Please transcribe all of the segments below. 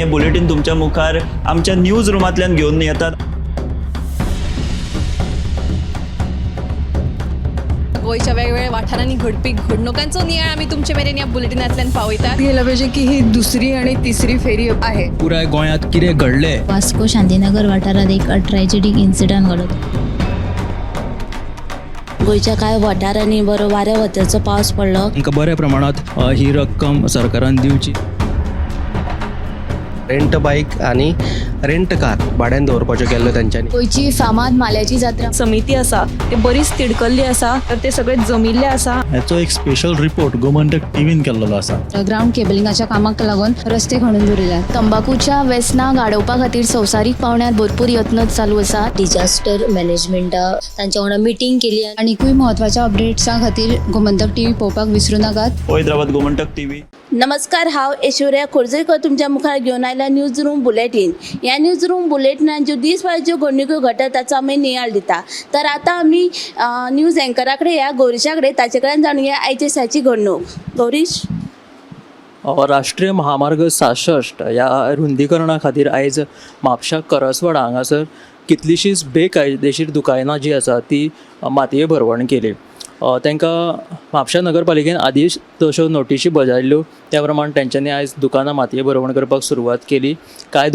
हे बुलेटिन तुमच्या मुखार आमच्या न्यूज रूमांतल्यान घेवन येतात. गोयच्या वेगवेगळ्या वाठारांनी घडपी घडणुकांचो नियाळ आमी तुमचे मेरेन ह्या बुलेटिनांतल्यान पावयतात. गेल्या पाहिजे की ही दुसरी आणि तिसरी फेरी आहे. पुराय गोंयांत कितें घडलें. वास्को शांतीनगर वाठारात एक ट्रॅजेडीक इन्सिडंट घडत. गोयच्या कांय वाठारांनी बरो वाऱ्या वताचो पावस पडलो. तांकां बऱ्या प्रमाणात ही रक्कम सरकारान दिवची. रेंट बाईक आणि रेंट कार भाड्यान दवरपाच्यो केल्ल्यो तेंच्यांनी. गोयची फामाद माल्याची जात्रा समिती आसा ते बरीच तिडकल्ली आसा, तर ते सगळे जमिल्ले आसा. हाचो एक स्पेशल रिपोर्ट गोमंतक टीव्हीन केल्लो आसा. ग्राउंड केबलिंगाच्या कामाक लागून रस्ते खणून दवरिल्यात. तंबाखूच्या व्यसनां गाडोवपा खातीर संवसारीक पावंड्यार भरपूर यत्न चालू आसा. डिजास्टर मॅनेजमेंट तांच्या वांगडा मिटींग केली. आनीकूय म्हत्वाच्या अपडेट्सां खातीर गोमंतक टीव्ही पळोवपाक विसरूं नाकात. पळयत रावात गोमंतक टीव्ही. नमस्कार, हांव ऐश्वर्या खोर्जेकर तुमच्या मुखार घेवन आयला न्यूज रूम बुलेटिन. ह्या न्यूज रूम बुलेटिनान ज्यो दिसभर ज्यो घडणुको घडटा ताचो आमी नियाळ दिता. तर आतां आमी न्यूज एंकरा कडेन या गौरीशा कडेन ताचे कडेन जाणून घेया आयचे दिसाची घडणूक. गौरीश, राष्ट्रीय महामार्ग 66 ह्या रुंदीकरणा खातीर आयज म्हापशा करसवाडा हांगासर कितलींशींच बेकायदेशीर दुकानां जी आसा ती मातये भरवण केली. तांकां म्हापशा नगरपालिकेन आदींच तश्यो नोटीसी बजायल्ल्यो. त्या प्रमाण तेंच्यांनी आयज दुकानां मातये भरवण करपाक सुरवात केली. कांय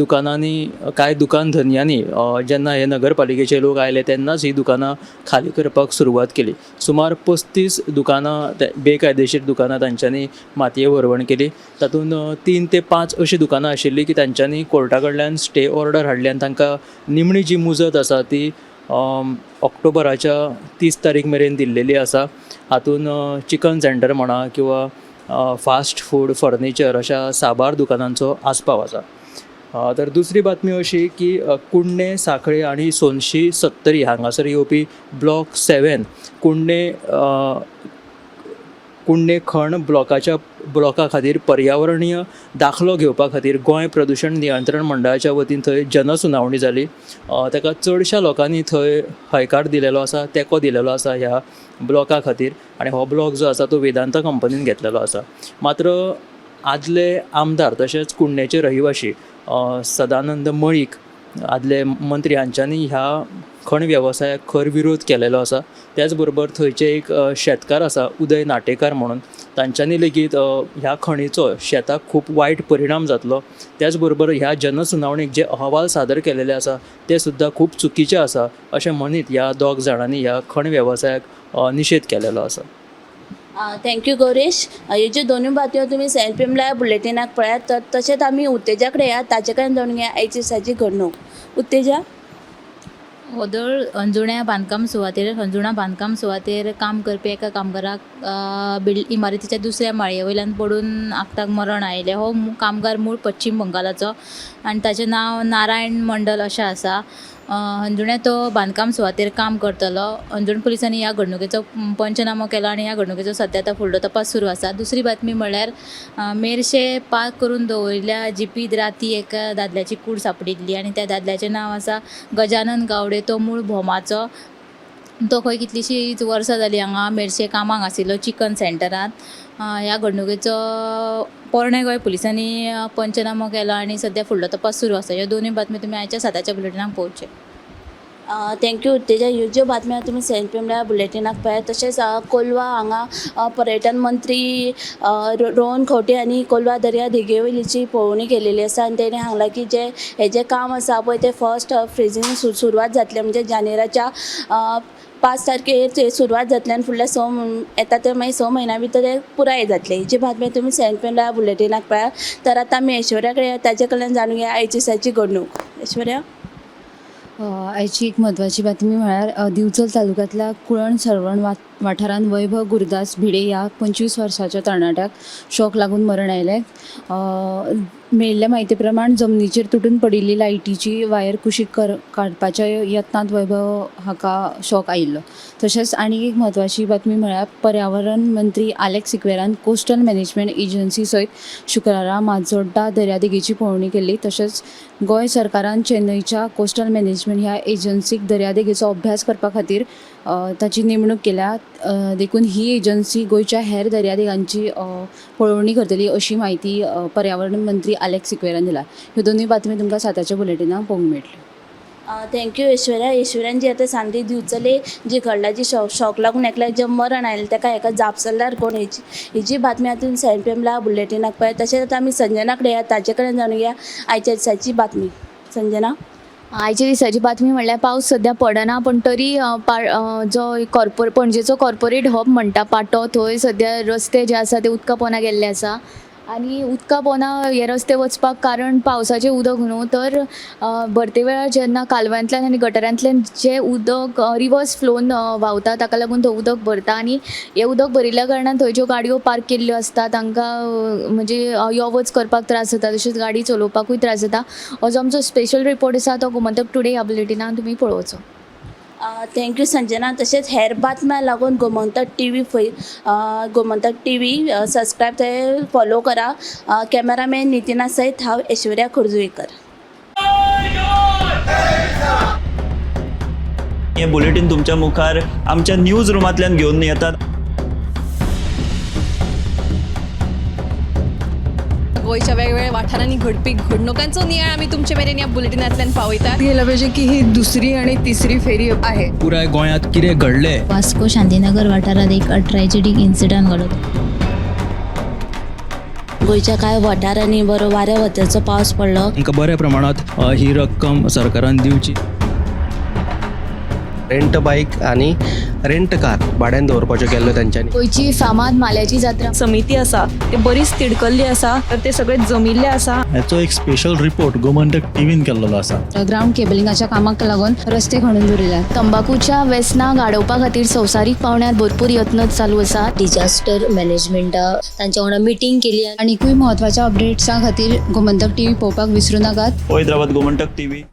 दुकान धन्यांनी जेन्ना हे नगरपालिकेचे लोक आयले तेन्नाच ही दुकानां खाली करपाक सुरवात केली. सुमार 35 दुकानां बेकायदेशीर दुकानां तांच्यांनी मातये भरवण केली. तातूंत 3 ते 5 अशीं दुकानां आशिल्लीं की तांच्यांनी कोर्टा कडल्यान स्टे ऑर्डर हाडली आनी तांकां निमणी जी मुजत आसा ती ऑक्टोबराच्या 30 तारीख मेरेन दिल्लेली आसा. हातूंत चिकन सेंटर म्हणा किंवा फास्ट फूड, फर्निचर अशा साबार दुकानांचो आस्पाव आसा. तर दुसरी बातमी अशी की कुंडे, सांखळे आनी सोनशी 70 हांगासर येवपी ब्लॉक 7 कुंडे खण ब्लॉका खातीर पर्यावरणीय दाखलो घेवपा खातीर गोंय प्रदूशण नियंत्रण मंडळाच्या वतीन थंय जनसुनावणी जाली. ताका चडशा लोकांनी थंय हयकार दिलेलो आसा, तेंको दिलेलो आसा ह्या ब्लॉका खातीर. आनी हो ब्लॉक जो आसा तो वेदांता कंपनीन घेतलेलो आसा. मात्र आदले आमदार तशेंच कुंडेचे रहिवाशी सदानंद मळीक आदले मंत्री हांच्यांनी ह्या खण वेवसायाक खर विरोध केलेलो आसा. त्याच बरोबर थंयचे एक शेतकार आसा उदय नाटेकार म्हणून, तांच्यांनी लेगीत ह्या खणीचो शेताक खूब वायट परिणाम जातलो. त्याच बरोबर ह्या जनसुनावणेक जे अहवाल सादर केलेले आसा ते सुद्दां खूब चुकीचे आसा अशें म्हणीत ह्या दोग जाणांनी ह्या खण वेवसायाक निशेध केलेलो आसा. थँक्यू गौरेश. ह्यो ज्यो दोनूय बातम्यो तुमी सेंट पिमला बुलेटिनाक पळयात. तर तशेंच आमी उत्तेजा कडेन या ताचे कडेन जाणून घेया आयच्या दिसाची घडणूक. उत्तेजा, वदळ अंजुणा बांदकाम सुवातेर काम करपी एका कामगाराक इमारतीच्या दुसऱ्या माळये वयल्यान पडून आगताक मरण आयलें. हो कामगार मूळ पश्चिम बंगालाचो आनी ताचें नांव नारायण मंडल अशें आसा. अंजुण्या तो बांदकाम सुवातेर काम करतलो. अंजुण पुलिसांनी ह्या घडणुकेचो पंचनामो केलो आनी ह्या घडणुकेचो सध्या आतां फुडलो तपास सुरू आसा. दुसरी बातमी म्हणल्यार मेरशे पार्क करून दवरिल्ल्या जिपीत राती एका दादल्याची कूड सापडिल्ली आनी त्या दादल्याचें नांव आसा गजानन गावडे. तो मूळ भोमाचो. तो खंय कितलींशींच वर्सां जालीं हांगा मेरशे कामाक आशिल्लो चिकन सेंटरांत. ह्या घडणुकेचो पोरणे गोंय पुलिसांनी पंचनामो केलो आनी सध्या फुडलो तपास सुरू आसा. ह्यो दोनूय बातम्यो तुमी आयच्या 7च्या बुलेटिनाक पळोवचे. थँक्यू उत्तेजा. ह्यो ज्यो बातम्यो तुमी सेंट पिमला बुलेटिनाक पळयात. तशेंच कोलवा हांगा पर्यटन मंत्री रोहन खंवटे हांणी कोलवा दर्या देगेवयलीची पळोवणी केलेली आसा आनी तेणें सांगलां की हेजें काम आसा पळय तें फर्स्ट फ्रेजीन सुरवात जातलें, म्हणजे जानेवारीच्या 5 तारखेर ते सुरवात जातली आनी फुडल्या येता ते मागीर 6 म्हयन्या भितर ते पुराय जातले. ही जी बातमी तुमी सेंट पिमला बुलेटिनाक पळयात. तर आतां आमी ऐश्वर्या कडेन ताचे कडल्यान जाणून घेया आयच्या दिसाची घडणूक. ऐश्वर्या, आयची एक म्हत्वाची बातमी म्हळ्यार दिवचल तालुक्यांतल्या कुळण सरवण वाठारांत वैभव गुरदास भिडे ह्या 25 वर्साच्या तरणाट्याक शॉक लागून मरण आयलें. मेळिल्ल्या म्हायती प्रमाण जमनीचेर तुटून पडिल्ली लायटीची वायर कुशीक काडपाच्या यत्नांत वैभव हाका शॉक आयिल्लो. तशेंच आनीक एक म्हत्वाची बातमी म्हळ्यार पर्यावरण मंत्री आलेक्स सिक्वेरान कोस्टल मॅनेजमेंट एजन्सी सयत शुक्रारा माजोड्डा दर्यादेगेची पळोवणी केल्ली. तशेंच गोंय सरकारान चेन्नयच्या कोस्टल मॅनेजमेंट ह्या एजन्सीक दर्यादेगेचो अभ्यास करपा खातीर ताची नेमणूक केल्या. देखून ही एजन्सी गोंयच्या हेर दर्यादेगांची पळोवणी करतली अशी माहिती पर्यावरण मंत्री आलेक्स सिक्वेरान दिला. ह्यो दोनूय बातम्यो तुमकां 7 बुलेटिनां पळोवंक मेळटल्यो. थँक्यू ऐश्वर्यान जी आतां सांगली दिवचले जी घडला जी शॉक लागून एकल्याक जे मरण आयलें ताका एका जापसालदार कोण ही जी बातमी हातून सेंट पेमला बुलेटिनाक पळय. तशेंच आतां आमी संजना कडेन या ताचे कडेन जाणून घेया आयच्या दिसाची बातमी. संजना, आयच्या दिसाची बातमी म्हणल्यार पावस सध्या पडना, पण तरी जो पणजेचो कॉर्पोरेट हब म्हणटा पाटो, थंय सध्या रस्ते जे आसा ते उदका पोना गेल्ले आसा. आनी उदका पोना हे रस्ते वचपाक कारण पावसाचें उदक न्हू, तर भरते वेळार जेन्ना कालव्यांतल्यान आनी गटारांतल्यान जे उदक रिवर्स फ्लोन व्हांवता ताका लागून थंय उदक भरता. आनी हें उदक भरिल्ल्या कारणान थंय ज्यो गाडयो पार्क केल्ल्यो आसता तांकां म्हणजे यो वच करपाक त्रास जाता, तशेंच गाडी चलोवपाकूय त्रास जाता. हो जो आमचो स्पेशल रिपोर्ट आसा तो गोमंतक टुडे ह्या बुलेटिनान तुमी पळोवचो. थँक्यू संजना. तशेंच हेर बातम्या लागून गोमंतक टीव्ही सबस्क्रायब थंय फॉलो करा. कॅमेरामॅन नितिना सयत हांव ऐश्वर्या खोर्जुवेकर. हे बुलेटिन तुमच्या मुखार आमच्या न्यूज रुमांतल्यान घेवन येतात. गोंयच्या वेगवेगळ्या वाठारांनी घडपी घडणुकांचो नियाळ आमी तुमचे मेरेन ह्या बुलेटिनांतल्यान पावयतात. गेल्या पाहिजे की ही दुसरी आणि तिसरी फेरी आहे. पुराय गोंयांत कितें घडलें वास्को शांतीनगर वाठारात एक ट्रॅजेडीक इन्सिडंट घडलो. गोंयच्या कांय वाठारांनी बरो वाऱ्या वतेचो पावस पडलो. तांकां बऱ्या प्रमाणात ही रक्कम सरकारान दिवची. रेंट बाईक आणि रेंट कार भाड्यान दवरपाच्यो केल्ल्यो तांच्यांनी. गोंयची फामाद माल्याची जात्रा समिती आसा ते बरीच तिडकल्ली आसा, तर ते सगळे जमिल्ले आसा. ह्याचो एक स्पेशल रिपोर्ट गोमंतक टीव्हीन केल्लो आसा. ग्राउंड केबलिंगाच्या कामाक लागून रस्ते खणून दवरिल्यात. तंबाखूच्या व्यसनां गाडोवपा खातीर संवसारीक पावंड्यार भरपूर यत्न चालू आसा. डिजास्टर मॅनेजमेंटा तांच्या वांगडा मिटींग केली. आनीकूय म्हत्वाच्या अपडेट्सां खातीर गोमंतक टीव्ही पळोवपाक विसरूं नाकात. हैदराबाद गोमंतक टीव्ही.